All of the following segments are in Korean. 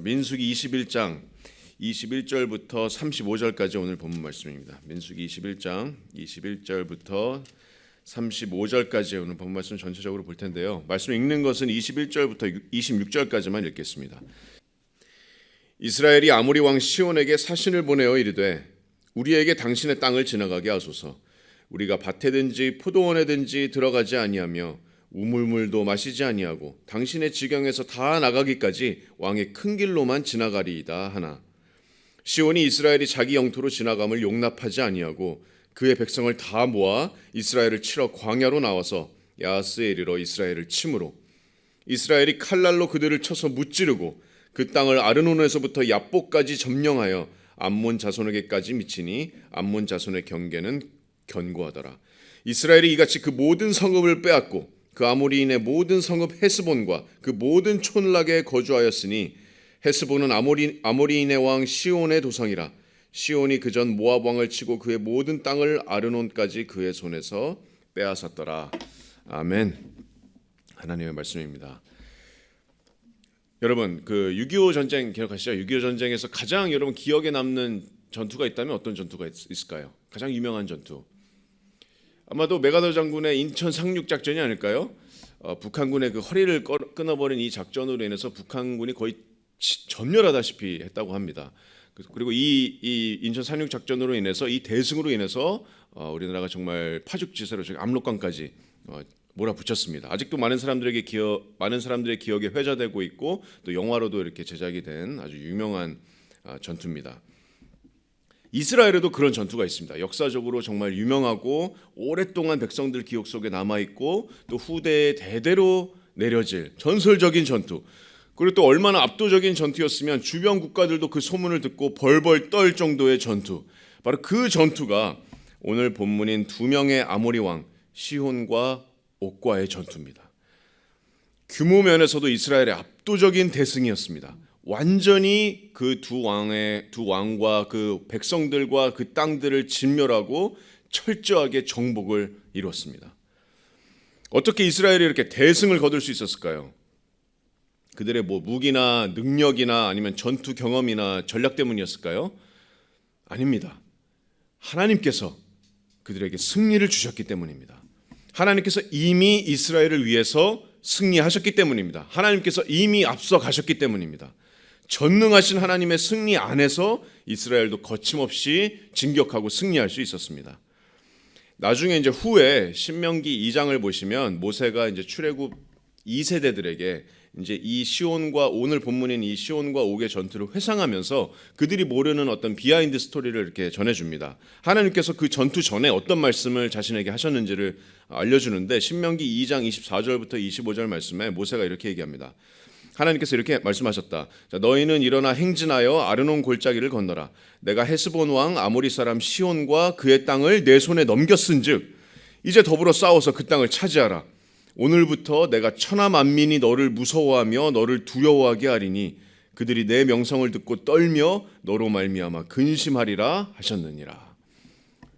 민수기 21장 21절부터 35절까지 오늘 본문 말씀입니다. 민수기 21장 21절부터 35절까지 오늘 본문 말씀 전체적으로 볼 텐데요. 말씀 읽는 것은 21절부터 26절까지만 읽겠습니다. 이스라엘이 아모리 왕 시온에게 사신을 보내어 이르되 우리에게 당신의 땅을 지나가게 하소서. 우리가 밭에든지 포도원에든지 들어가지 아니하며 우물물도 마시지 아니하고 당신의 지경에서 다 나가기까지 왕의 큰 길로만 지나가리이다 하나 시온이 이스라엘이 자기 영토로 지나감을 용납하지 아니하고 그의 백성을 다 모아 이스라엘을 치러 광야로 나와서 야하스에 이르러 이스라엘을 치므로 이스라엘이 칼날로 그들을 쳐서 무찌르고 그 땅을 아르논에서부터 야복까지 점령하여 암몬 자손에게까지 미치니 암몬 자손의 경계는 견고하더라. 이스라엘이 이같이 그 모든 성읍을 빼앗고 그 아모리인의 모든 성읍 헤스본과 그 모든 촌락에 거주하였으니 헤스본은 아모리인의 왕 시온의 도성이라. 시온이 그전 모압 왕을 치고 그의 모든 땅을 아르논까지 그의 손에서 빼앗았더라. 아멘. 하나님의 말씀입니다. 여러분, 그 6.25 전쟁 기억하시죠? 6.25 전쟁에서 가장 여러분 기억에 남는 전투가 있다면 어떤 전투가 있을까요? 가장 유명한 전투. 아마도 메가더 장군의 인천 상륙 작전이 아닐까요? 북한군의 그 허리를 끊어버린 이 작전으로 인해서 북한군이 거의 전멸하다시피 했다고 합니다. 그리고 이 인천 상륙 작전으로 인해서 이 대승으로 인해서 우리나라가 정말 파죽지세로 압록강까지 몰아붙였습니다. 아직도 많은 사람들의 기억에 회자되고 있고 또 영화로도 이렇게 제작이 된 아주 유명한 전투입니다. 이스라엘에도 그런 전투가 있습니다. 역사적으로 정말 유명하고 오랫동안 백성들 기억 속에 남아있고 또 후대에 대대로 내려질 전설적인 전투, 그리고 또 얼마나 압도적인 전투였으면 주변 국가들도 그 소문을 듣고 벌벌 떨 정도의 전투, 바로 그 전투가 오늘 본문인 두 명의 아모리 왕 시혼과 옥과의 전투입니다. 규모 면에서도 이스라엘의 압도적인 대승이었습니다. 완전히 그 두 왕과 그 백성들과 그 땅들을 진멸하고 철저하게 정복을 이뤘습니다. 어떻게 이스라엘이 이렇게 대승을 거둘 수 있었을까요? 그들의 무기나 능력이나 아니면 전투 경험이나 전략 때문이었을까요? 아닙니다. 하나님께서 그들에게 승리를 주셨기 때문입니다. 하나님께서 이미 이스라엘을 위해서 승리하셨기 때문입니다. 하나님께서 이미 앞서 가셨기 때문입니다. 전능하신 하나님의 승리 안에서 이스라엘도 거침없이 진격하고 승리할 수 있었습니다. 나중에 이제 후에 신명기 2장을 보시면 모세가 이제 출애굽 2세대들에게 이제 이 시온과 오늘 본문인 이 시온과 옥의 전투를 회상하면서 그들이 모르는 어떤 비하인드 스토리를 이렇게 전해줍니다. 하나님께서 그 전투 전에 어떤 말씀을 자신에게 하셨는지를 알려주는데 신명기 2장 24절부터 25절 말씀에 모세가 이렇게 얘기합니다. 하나님께서 이렇게 말씀하셨다. 자, 너희는 일어나 행진하여 아르논 골짜기를 건너라. 내가 헤스본 왕 아모리 사람 시온과 그의 땅을 내 손에 넘겼은즉 이제 더불어 싸워서 그 땅을 차지하라. 오늘부터 내가 천하 만민이 너를 무서워하며 너를 두려워하게 하리니 그들이 내 명성을 듣고 떨며 너로 말미암아 근심하리라 하셨느니라.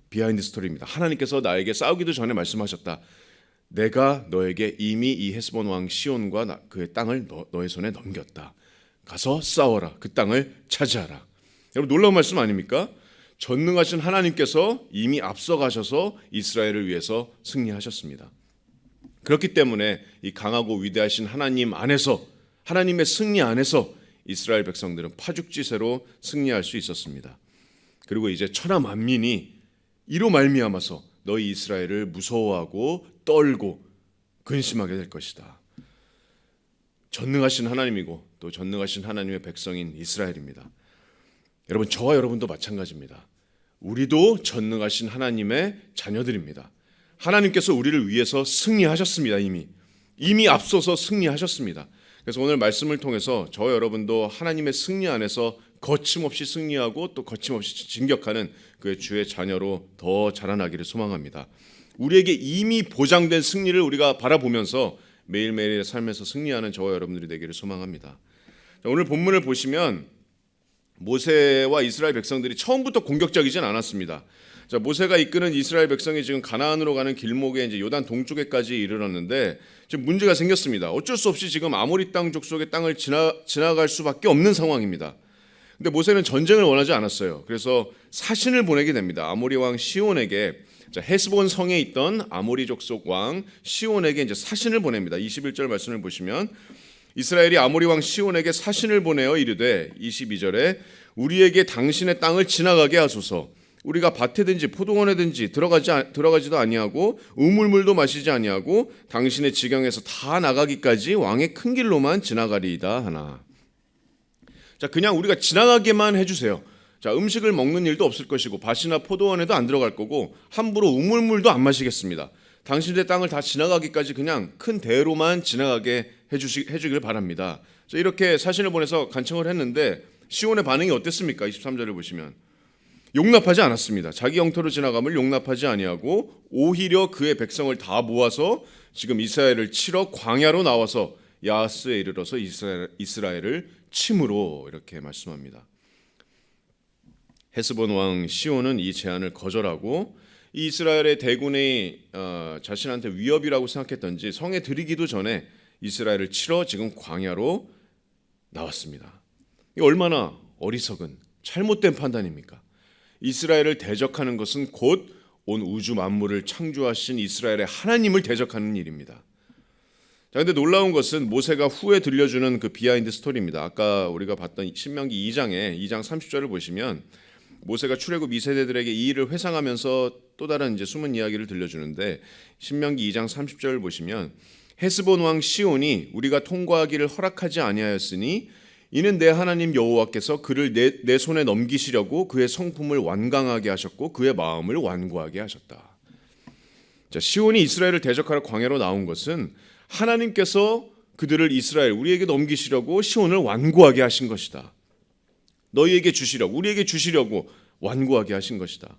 비하인드 스토리입니다. 하나님께서 나에게 싸우기도 전에 말씀하셨다. 내가 너에게 이미 이 헤스본 왕 시온과 그의 땅을 너의 손에 넘겼다. 가서 싸워라. 그 땅을 차지하라. 여러분 놀라운 말씀 아닙니까? 전능하신 하나님께서 이미 앞서 가셔서 이스라엘을 위해서 승리하셨습니다. 그렇기 때문에 이 강하고 위대하신 하나님 안에서, 하나님의 승리 안에서 이스라엘 백성들은 파죽지세로 승리할 수 있었습니다. 그리고 이제 천하 만민이 이로 말미암아서 너희 이스라엘을 무서워하고 떨고 근심하게 될 것이다. 전능하신 하나님이고 또 전능하신 하나님의 백성인 이스라엘입니다. 여러분, 저와 여러분도 마찬가지입니다. 우리도 전능하신 하나님의 자녀들입니다. 하나님께서 우리를 위해서 승리하셨습니다. 이미 앞서서 승리하셨습니다. 그래서 오늘 말씀을 통해서 저와 여러분도 하나님의 승리 안에서 거침없이 승리하고 또 거침없이 진격하는 그 주의 자녀로 더 자라나기를 소망합니다. 우리에게 이미 보장된 승리를 우리가 바라보면서 매일매일의 삶에서 승리하는 저와 여러분들이 되기를 소망합니다. 오늘 본문을 보시면 모세와 이스라엘 백성들이 처음부터 공격적이진 않았습니다. 자, 모세가 이끄는 이스라엘 백성이 지금 가나안으로 가는 길목에 이제 요단 동쪽에까지 이르렀는데 지금 문제가 생겼습니다. 어쩔 수 없이 지금 아모리 땅 족속의 땅을 지나갈 수밖에 없는 상황입니다. 근데 모세는 전쟁을 원하지 않았어요. 그래서 사신을 보내게 됩니다. 아모리 왕 시온에게, 헤스본 성에 있던 아모리 족속 왕 시온에게 이제 사신을 보냅니다. 21절 말씀을 보시면 이스라엘이 아모리 왕 시온에게 사신을 보내어 이르되 22절에 우리에게 당신의 땅을 지나가게 하소서. 우리가 밭에든지 포도원에든지 들어가지도 아니하고 우물물도 마시지 아니하고 당신의 지경에서 다 나가기까지 왕의 큰 길로만 지나가리이다 하나. 자, 그냥 우리가 지나가게만 해주세요. 자, 음식을 먹는 일도 없을 것이고 밭이나 포도원에도 안 들어갈 거고 함부로 우물물도 안 마시겠습니다. 당신의 땅을 다 지나가기까지 그냥 큰 대로만 지나가게 해주길 바랍니다. 자, 이렇게 사신을 보내서 간청을 했는데 시온의 반응이 어땠습니까? 23절을 보시면 용납하지 않았습니다. 자기 영토로 지나감을 용납하지 아니하고 오히려 그의 백성을 다 모아서 지금 이스라엘을 치러 광야로 나와서 야하스에 이르러서 이스라엘을 침으로 이렇게 말씀합니다. 헤스본 왕 시온은 이 제안을 거절하고 이 이스라엘의 대군이 자신한테 위협이라고 생각했던지 성에 들이기도 전에 이스라엘을 치러 지금 광야로 나왔습니다. 이 얼마나 어리석은 잘못된 판단입니까? 이스라엘을 대적하는 것은 곧 온 우주 만물을 창조하신 이스라엘의 하나님을 대적하는 일입니다. 자, 근데 놀라운 것은 모세가 후에 들려주는 그 비하인드 스토리입니다. 아까 우리가 봤던 신명기 2장 30절을 보시면 모세가 출애굽 2세대들에게 이 일을 회상하면서 또 다른 이제 숨은 이야기를 들려주는데 신명기 2장 30절을 보시면 헤스본 왕 시온이 우리가 통과하기를 허락하지 아니하였으니 이는 내 하나님 여호와께서 그를 내 손에 넘기시려고 그의 성품을 완강하게 하셨고 그의 마음을 완고하게 하셨다. 자, 시온이 이스라엘을 대적하러 광야로 나온 것은 하나님께서 그들을 이스라엘 우리에게 넘기시려고 시온을 완고하게 하신 것이다. 너희에게 주시려고 우리에게 주시려고 완고하게 하신 것이다.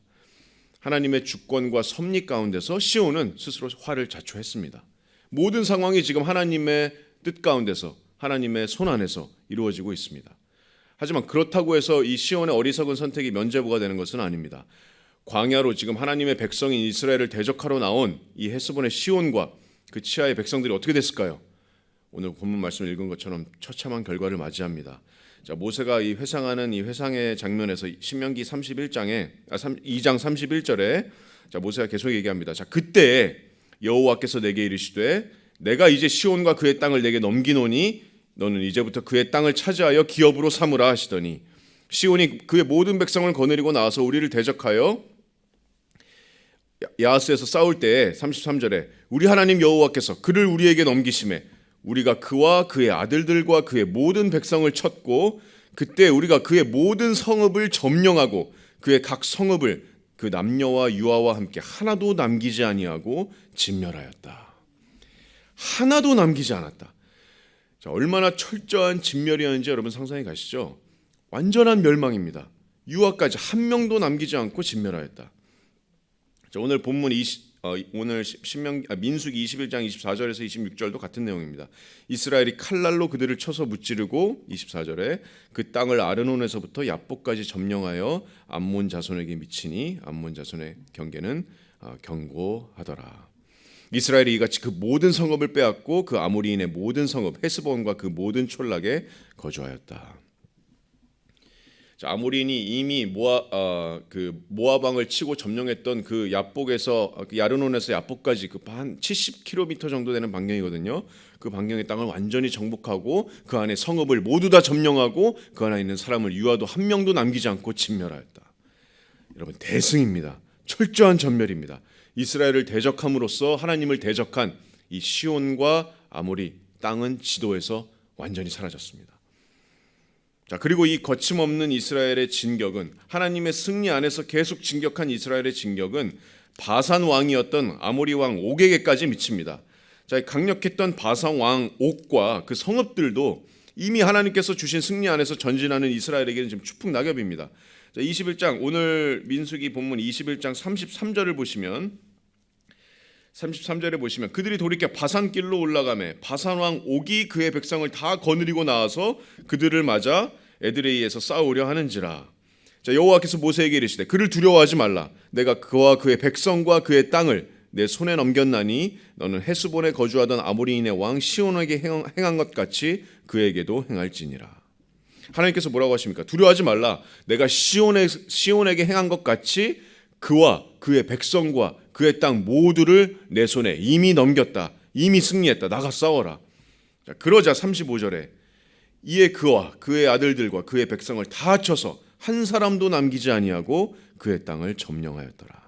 하나님의 주권과 섭리 가운데서 시온은 스스로 화를 자초했습니다. 모든 상황이 지금 하나님의 뜻 가운데서 하나님의 손 안에서 이루어지고 있습니다. 하지만 그렇다고 해서 이 시온의 어리석은 선택이 면죄부가 되는 것은 아닙니다. 광야로 지금 하나님의 백성인 이스라엘을 대적하러 나온 이 헤스본의 시온과 그 치하의 백성들이 어떻게 됐을까요? 오늘 본문 말씀을 읽은 것처럼 처참한 결과를 맞이합니다. 자, 모세가 이 회상하는 이 회상의 장면에서 신명기 2장 31절에 자, 모세가 계속 얘기합니다. 자, 그때 여호와께서 내게 이르시되 내가 이제 시온과 그의 땅을 내게 넘기노니 너는 이제부터 그의 땅을 차지하여 기업으로 삼으라 하시더니 시온이 그의 모든 백성을 거느리고 나와서 우리를 대적하여 야하스에서 싸울 때에 33절에 우리 하나님 여호와께서 그를 우리에게 넘기심에 우리가 그와 그의 아들들과 그의 모든 백성을 쳤고 그때 우리가 그의 모든 성읍을 점령하고 그의 각 성읍을 그 남녀와 유아와 함께 하나도 남기지 아니하고 진멸하였다. 하나도 남기지 않았다. 자, 얼마나 철저한 진멸이었는지 여러분 상상해 가시죠? 완전한 멸망입니다. 유아까지 한 명도 남기지 않고 진멸하였다. 자, 오늘 본문 오늘 민수기 21장 24절에서 26절도 같은 내용입니다. 이스라엘이 칼날로 그들을 쳐서 무찌르고 24절에 그 땅을 아르논에서부터 야복까지 점령하여 암몬 자손에게 미치니 암몬 자손의 경계는 견고하더라. 이스라엘이 이같이 그 모든 성읍을 빼앗고 그 아모리인의 모든 성읍 헤스본과 그 모든 촌락에 거주하였다. 자, 아모리인이 이미 모압 왕을 치고 점령했던 그 야복에서 야르논에서 야복까지 그 한 70km 정도 되는 반경이거든요. 그 반경의 땅을 완전히 정복하고 그 안에 성읍을 모두 다 점령하고 그 안에 있는 사람을 유아도 한 명도 남기지 않고 진멸하였다. 여러분, 대승입니다. 철저한 전멸입니다. 이스라엘을 대적함으로써 하나님을 대적한 이 시온과 아모리 땅은 지도에서 완전히 사라졌습니다. 자, 그리고 이 거침없는 이스라엘의 진격은 하나님의 승리 안에서 계속 진격한 이스라엘의 진격은 바산 왕이었던 아모리 왕 옥에게까지 미칩니다. 자, 강력했던 바산 왕 옥과 그 성읍들도 이미 하나님께서 주신 승리 안에서 전진하는 이스라엘에게는 지금 추풍 낙엽입니다. 자, 21장 오늘 민수기 본문 21장 33절을 보시면 33절에 보시면 그들이 돌이켜 바산길로 올라가매 바산 왕 옥이 그의 백성을 다 거느리고 나와서 그들을 맞아 에드레이에서 싸우려 하는지라. 자, 여호와께서 모세에게 이르시되 그를 두려워하지 말라. 내가 그와 그의 백성과 그의 땅을 내 손에 넘겼나니 너는 헤스본에 거주하던 아모리인의 왕 시온에게 행한 것 같이 그에게도 행할지니라. 하나님께서 뭐라고 하십니까? 두려워하지 말라. 내가 시온에게 행한 것 같이 그와 그의 백성과 그의 땅 모두를 내 손에 이미 넘겼다. 이미 승리했다. 나가 싸워라. 자, 그러자 35절에 이에 그와 그의 아들들과 그의 백성을 다 합쳐서 한 사람도 남기지 아니하고 그의 땅을 점령하였더라.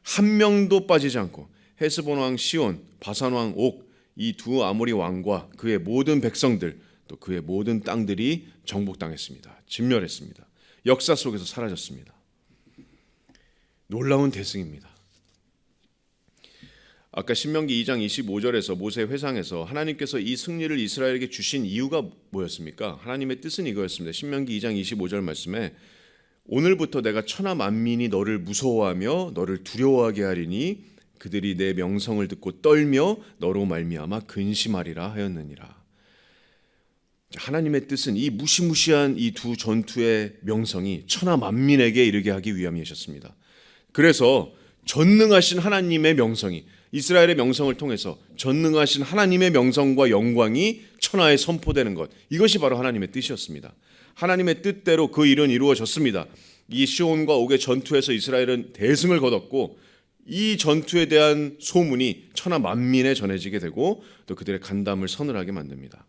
한 명도 빠지지 않고 헤스본 왕 시온, 바산 왕 옥, 이 두 아모리 왕과 그의 모든 백성들 또 그의 모든 땅들이 정복당했습니다. 진멸했습니다. 역사 속에서 사라졌습니다. 놀라운 대승입니다. 아까 신명기 2장 25절에서 모세 회상에서 하나님께서 이 승리를 이스라엘에게 주신 이유가 뭐였습니까? 하나님의 뜻은 이거였습니다. 신명기 2장 25절 말씀에 오늘부터 내가 천하 만민이 너를 무서워하며 너를 두려워하게 하리니 그들이 내 명성을 듣고 떨며 너로 말미암아 근심하리라 하였느니라. 하나님의 뜻은 이 무시무시한 이 두 전투의 명성이 천하 만민에게 이르게 하기 위함이셨습니다. 그래서 전능하신 하나님의 명성이 이스라엘의 명성을 통해서 전능하신 하나님의 명성과 영광이 천하에 선포되는 것, 이것이 바로 하나님의 뜻이었습니다. 하나님의 뜻대로 그 일은 이루어졌습니다. 이 시온과 옥의 전투에서 이스라엘은 대승을 거뒀고 이 전투에 대한 소문이 천하 만민에 전해지게 되고 또 그들의 간담을 서늘하게 만듭니다.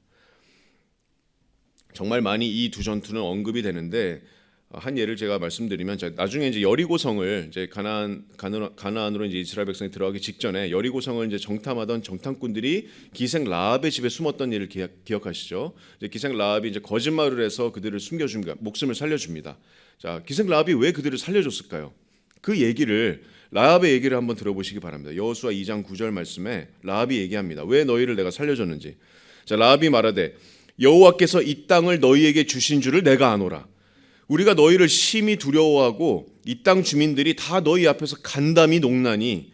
정말 많이 이 두 전투는 언급이 되는데 한 예를 제가 말씀드리면 나중에 이제 여리고성을 이제 가나안으로 이제 이스라엘 백성이 들어가기 직전에 여리고성을 이제 정탐하던 정탐꾼들이 기생 라합의 집에 숨었던 일을 기억하시죠? 이제 기생 라합이 이제 거짓말을 해서 그들을 숨겨줍니다. 목숨을 살려줍니다. 자, 기생 라합이 왜 그들을 살려줬을까요? 그 얘기를 라합의 얘기를 한번 들어보시기 바랍니다. 여호수아 2장 9절 말씀에 라합이 얘기합니다. 왜 너희를 내가 살려줬는지. 자, 라합이 말하되 여호와께서 이 땅을 너희에게 주신 줄을 내가 아노라. 우리가 너희를 심히 두려워하고 이 땅 주민들이 다 너희 앞에서 간담이 녹나니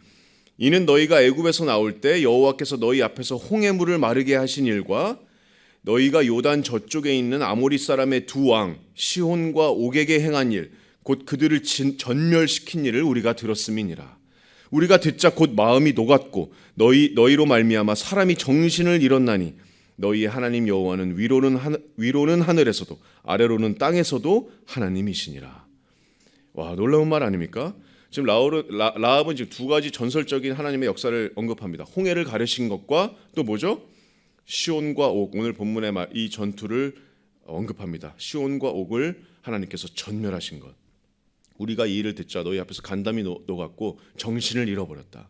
이는 너희가 애굽에서 나올 때 여호와께서 너희 앞에서 홍해물을 마르게 하신 일과 너희가 요단 저쪽에 있는 아모리 사람의 두 왕 시혼과 옥에게 행한 일 곧 그들을 전멸시킨 일을 우리가 들었음이니라. 우리가 듣자 곧 마음이 녹았고 너희로 말미암아 사람이 정신을 잃었나니 너희의 하나님 여호와는 위로는 하늘에서도 아래로는 땅에서도 하나님이시니라. 와, 놀라운 말 아닙니까? 지금 라합은 지금 두 가지 전설적인 하나님의 역사를 언급합니다. 홍해를 가르신 것과 또 뭐죠? 시온과 옥. 오늘 본문의 이 전투를 언급합니다. 시온과 옥을 하나님께서 전멸하신 것. 우리가 이 일을 듣자 너희 앞에서 간담이 녹았고 정신을 잃어버렸다.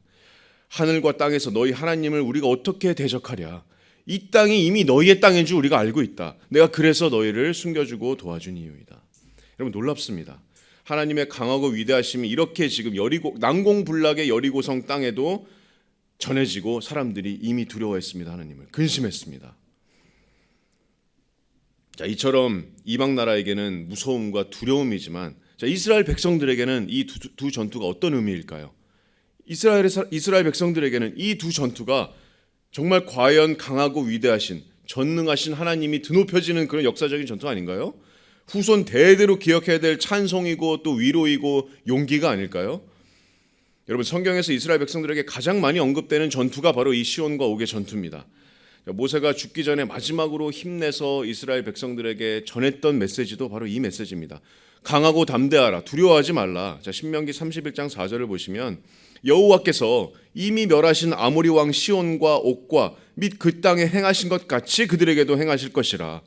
하늘과 땅에서 너희 하나님을 우리가 어떻게 대적하랴? 이 땅이 이미 너희의 땅인 줄 우리가 알고 있다. 내가 그래서 너희를 숨겨주고 도와준 이유이다. 여러분 놀랍습니다. 하나님의 강하고 위대하심이 이렇게 지금 난공불락의 여리고성 땅에도 전해지고 사람들이 이미 두려워했습니다. 하나님을 근심했습니다. 자, 이처럼 이방 나라에게는 무서움과 두려움이지만 자, 이스라엘 백성들에게는 이 두 전투가 어떤 의미일까요? 이스라엘 백성들에게는 이 두 전투가 정말 과연 강하고 위대하신 전능하신 하나님이 드높여지는 그런 역사적인 전투 아닌가요? 후손 대대로 기억해야 될 찬송이고 또 위로이고 용기가 아닐까요? 여러분 성경에서 이스라엘 백성들에게 가장 많이 언급되는 전투가 바로 이 시온과 옥의 전투입니다. 모세가 죽기 전에 마지막으로 힘내서 이스라엘 백성들에게 전했던 메시지도 바로 이 메시지입니다. 강하고 담대하라, 두려워하지 말라. 자, 신명기 31장 4절을 보시면 여호와께서 이미 멸하신 아모리 왕 시온과 옥과 및 그 땅에 행하신 것 같이 그들에게도 행하실 것이라.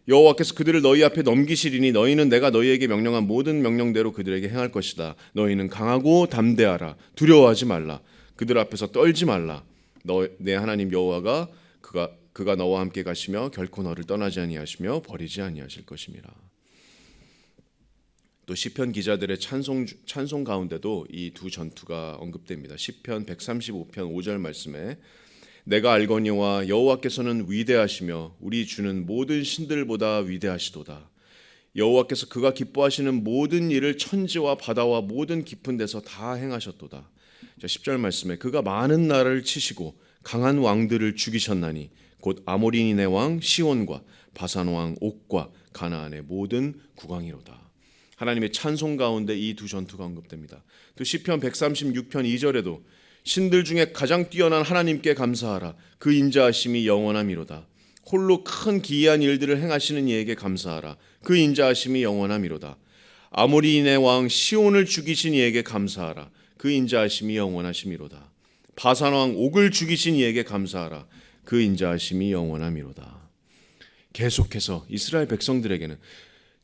여호와께서 그들을 너희 앞에 넘기시리니 너희는 내가 너희에게 명령한 모든 명령대로 그들에게 행할 것이다. 너희는 강하고 담대하라, 두려워하지 말라, 그들 앞에서 떨지 말라. 내 하나님 여호와가 그가 너와 함께 가시며 결코 너를 떠나지 아니하시며 버리지 아니하실 것임이라. 또 시편 기자들의 찬송 가운데도 이 두 전투가 언급됩니다. 시편 135편 5절 말씀에 내가 알거니와 여호와께서는 위대하시며 우리 주는 모든 신들보다 위대하시도다. 여호와께서 그가 기뻐하시는 모든 일을 천지와 바다와 모든 깊은 데서 다 행하셨도다. 10절 말씀에 그가 많은 나라를 치시고 강한 왕들을 죽이셨나니 곧 아모리인의 왕 시온과 바산 왕 옥과 가나안의 모든 국왕이로다. 하나님의 찬송 가운데 이 두 전투가 언급됩니다. 또 시편 136편 2절에도 신들 중에 가장 뛰어난 하나님께 감사하라. 그 인자하심이 영원함이로다. 홀로 큰 기이한 일들을 행하시는 이에게 감사하라. 그 인자하심이 영원함이로다. 아모리인의 왕 시온을 죽이신 이에게 감사하라. 그 인자하심이 영원하심이로다. 바산 왕 옥을 죽이신 이에게 감사하라. 그 인자하심이 영원함이로다. 계속해서 이스라엘 백성들에게는,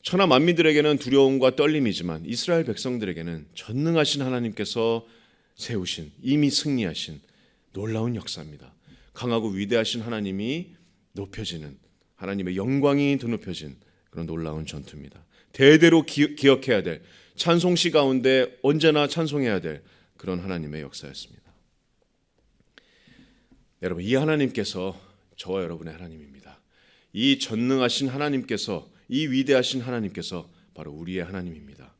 천하 만민들에게는 두려움과 떨림이지만 이스라엘 백성들에게는 전능하신 하나님께서 세우신, 이미 승리하신 놀라운 역사입니다. 강하고 위대하신 하나님이 높여지는, 하나님의 영광이 드높여진 그런 놀라운 전투입니다. 대대로 기억해야 될, 찬송시 가운데 언제나 찬송해야 될 그런 하나님의 역사였습니다. 여러분, 이 하나님께서 저와 여러분의 하나님입니다. 이 전능하신 하나님께서, 이 위대하신 하나님께서 바로 우리의 하나님입니다.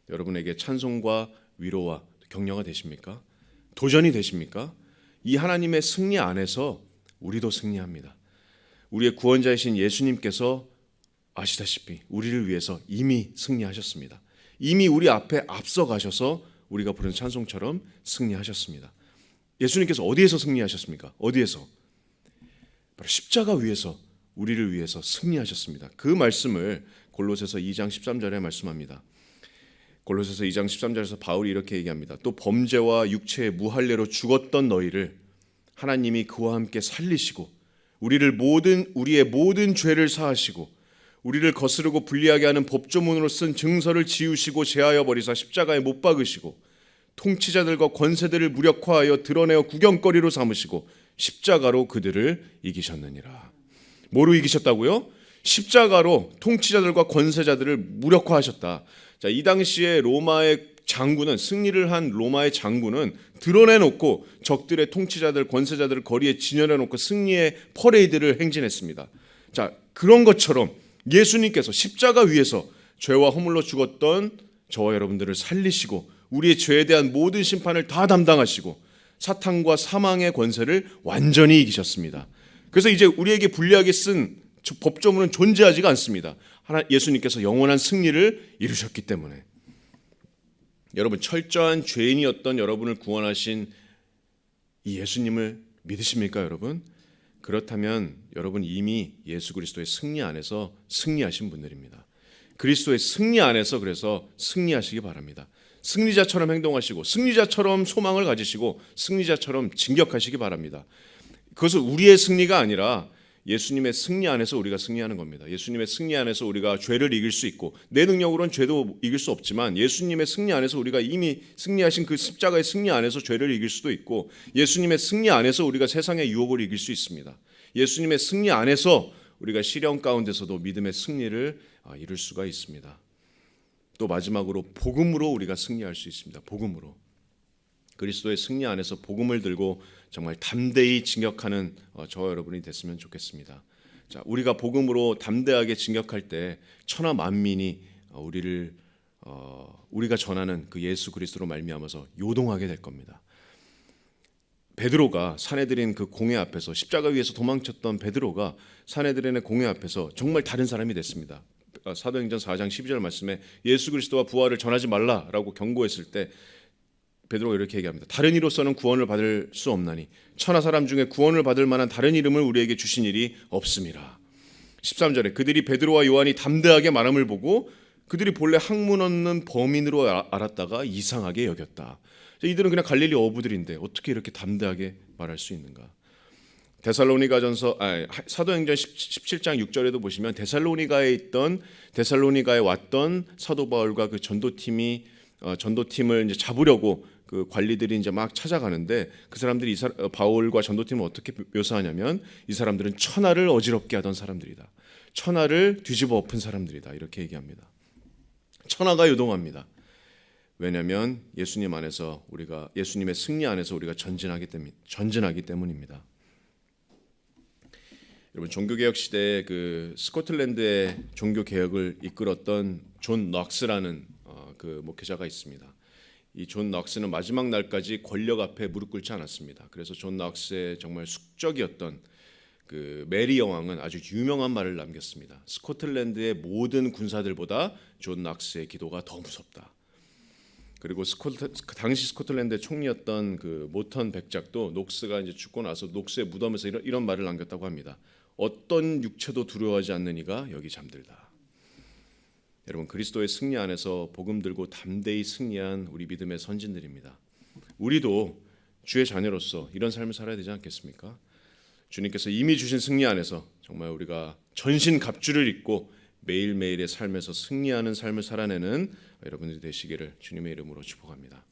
여러분에게 찬송과 위로와 격려가 되십니까? 도전이 되십니까? 이 하나님의 승리 안에서 우리도 승리합니다. 우리의 구원자이신 예수님께서 아시다시피 우리를 위해서 이미 승리하셨습니다. 이미 우리 앞에 앞서 가셔서 우리가 부른 찬송처럼 승리하셨습니다. 예수님께서 어디에서 승리하셨습니까? 어디에서? 바로 십자가 위에서 우리를 위해서 승리하셨습니다. 그 말씀을 골로새서 2장 13절에 말씀합니다. 골로새서 2장 13절에서 바울이 이렇게 얘기합니다. 또 범죄와 육체의 무할례로 죽었던 너희를 하나님이 그와 함께 살리시고 우리의 모든 죄를 사하시고 우리를 거스르고 불리하게 하는 법조문으로 쓴 증서를 지우시고 제하여 버리사 십자가에 못 박으시고 통치자들과 권세들을 무력화하여 드러내어 구경거리로 삼으시고 십자가로 그들을 이기셨느니라. 뭐로 이기셨다고요? 십자가로 통치자들과 권세자들을 무력화하셨다. 자, 이 당시에 로마의 장군은, 승리를 한 로마의 장군은 드러내놓고 적들의 통치자들, 권세자들을 거리에 진열해놓고 승리의 퍼레이드를 행진했습니다. 자, 그런 것처럼 예수님께서 십자가 위에서 죄와 허물로 죽었던 저와 여러분들을 살리시고 우리의 죄에 대한 모든 심판을 다 담당하시고 사탄과 사망의 권세를 완전히 이기셨습니다. 그래서 이제 우리에게 불리하게 쓴 법조문은 존재하지가 않습니다. 예수님께서 영원한 승리를 이루셨기 때문에. 여러분, 철저한 죄인이었던 여러분을 구원하신 이 예수님을 믿으십니까, 여러분? 그렇다면 여러분 이미 예수 그리스도의 승리 안에서 승리하신 분들입니다. 그리스도의 승리 안에서 그래서 승리하시기 바랍니다. 승리자처럼 행동하시고 승리자처럼 소망을 가지시고 승리자처럼 진격하시기 바랍니다. 그것은 우리의 승리가 아니라 예수님의 승리 안에서 우리가 승리하는 겁니다. 예수님의 승리 안에서 우리가 죄를 이길 수 있고 내 능력으로는 죄도 이길 수 없지만 예수님의 승리 안에서 우리가 이미 승리하신 그 십자가의 승리 안에서 죄를 이길 수도 있고 예수님의 승리 안에서 우리가 세상의 유혹을 이길 수 있습니다. 예수님의 승리 안에서 우리가 시련 가운데서도 믿음의 승리를 이룰 수가 있습니다. 또 마지막으로 복음으로 우리가 승리할 수 있습니다. 복음으로. 그리스도의 승리 안에서 복음을 들고 정말 담대히 진격하는 저와 여러분이 됐으면 좋겠습니다. 자, 우리가 복음으로 담대하게 진격할 때 천하 만민이 우리가 전하는 그 예수 그리스도로 말미암아서 요동하게 될 겁니다. 베드로가 사내들인 그 공회 앞에서 십자가 위에서 도망쳤던 베드로가 사내들인의 공회 앞에서 정말 다른 사람이 됐습니다. 사도행전 4장 12절 말씀에 예수 그리스도와 부활을 전하지 말라라고 경고했을 때 베드로가 이렇게 얘기합니다. 다른 이로서는 구원을 받을 수 없나니 천하 사람 중에 구원을 받을 만한 다른 이름을 우리에게 주신 일이 없음이라. 13절에 그들이 베드로와 요한이 담대하게 말함을 보고 그들이 본래 학문 없는 범인으로 알았다가 이상하게 여겼다. 이들은 그냥 갈릴리 어부들인데 어떻게 이렇게 담대하게 말할 수 있는가? 사도행전 17장 6절에도 보시면 데살로니가에 왔던 사도 바울과 그 전도팀을 이제 잡으려고 그 관리들이 이제 막 찾아가는데 그 사람들이 바울과 전도팀을 어떻게 묘사하냐면 이 사람들은 천하를 어지럽게 하던 사람들이다. 천하를 뒤집어 엎은 사람들이다. 이렇게 얘기합니다. 천하가 요동합니다. 왜냐하면 예수님 안에서 예수님의 승리 안에서 우리가 전진하기 때문입니다. 여러분, 종교개혁 시대에 그 스코틀랜드의 종교개혁을 이끌었던 존 넉스라는 그 목회자가 있습니다. 이 존 넉스는 마지막 날까지 권력 앞에 무릎 꿇지 않았습니다. 그래서 존 넉스의 정말 숙적이었던 그 메리 여왕은 아주 유명한 말을 남겼습니다. 스코틀랜드의 모든 군사들보다 존 낙스의 기도가 더 무섭다. 그리고 당시 스코틀랜드의 총리였던 그 모턴 백작도 녹스가 이제 죽고 나서 녹스의 무덤에서 이런 말을 남겼다고 합니다. 어떤 육체도 두려워하지 않는 이가 여기 잠들다. 여러분, 그리스도의 승리 안에서 복음 들고 담대히 승리한 우리 믿음의 선진들입니다. 우리도 주의 자녀로서 이런 삶을 살아야 되지 않겠습니까? 주님께서 이미 주신 승리 안에서 정말 우리가 전신 갑주를 입고 매일매일의 삶에서 승리하는 삶을 살아내는 여러분들이 되시기를 주님의 이름으로 축복합니다.